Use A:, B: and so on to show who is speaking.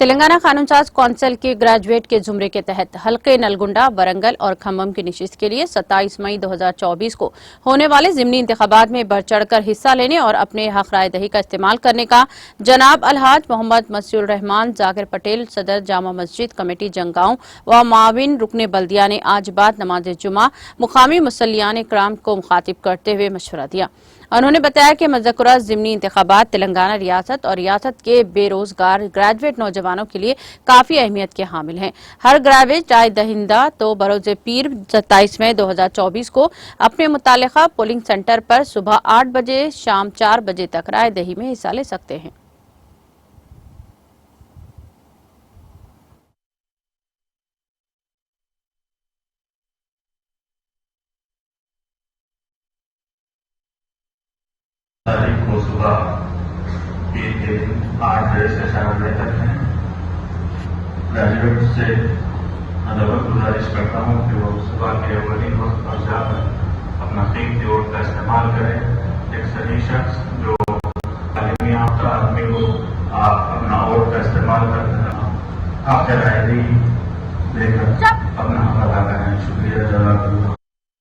A: تلنگانہ قانون ساز کونسل کے گریجویٹ کے زمرے کے تحت حلقے نلگنڈا، ورنگل اور کھمم کی نشست کے لیے 27 مئی 2024 کو ہونے والے ضمنی انتخابات میں بڑھ چڑھ کر حصہ لینے اور اپنے حق رائے دہی کا استعمال کرنے کا جناب الحاج محمد مسیح الرحمان ذاکر پٹیل، صدر جامع مسجد کمیٹی جنگاؤں و معاون رکن بلدیہ نے آج بعد نماز جمعہ مقامی مصلیان کرام کو مخاطب کرتے ہوئے مشورہ دیا۔ انہوں نے بتایا کہ مذکورہ ضمنی انتخابات تلنگانہ ریاست اور ریاست کے بے روزگار گریجویٹ نوجوانوں کے لیے کافی اہمیت کے حامل ہیں۔ ہر گریجویٹ رائے دہندہ تو بروز پیر 27 مئی 2024 کو اپنے متعلقہ پولنگ سینٹر پر صبح 8 بجے شام 4 بجے تک رائے دہی میں حصہ لے سکتے ہیں۔
B: تاریخ کو صبح 8 بجے سے 4 بجے تک ہے۔ گریجویٹ سے ادب گزارش کرتا ہوں کہ وہ صبح کے اولین وقت پر جا کر اپنا قیمتی ووٹ کا استعمال کریں۔ ایک صحیح شخص جو تعلیم یافتہ آدمی کو اپنا ووٹ کا استعمال کرتے ہیں، آپ رائے دے کر اپنا حق ادا کریں۔ شکریہ، جزاک اللہ۔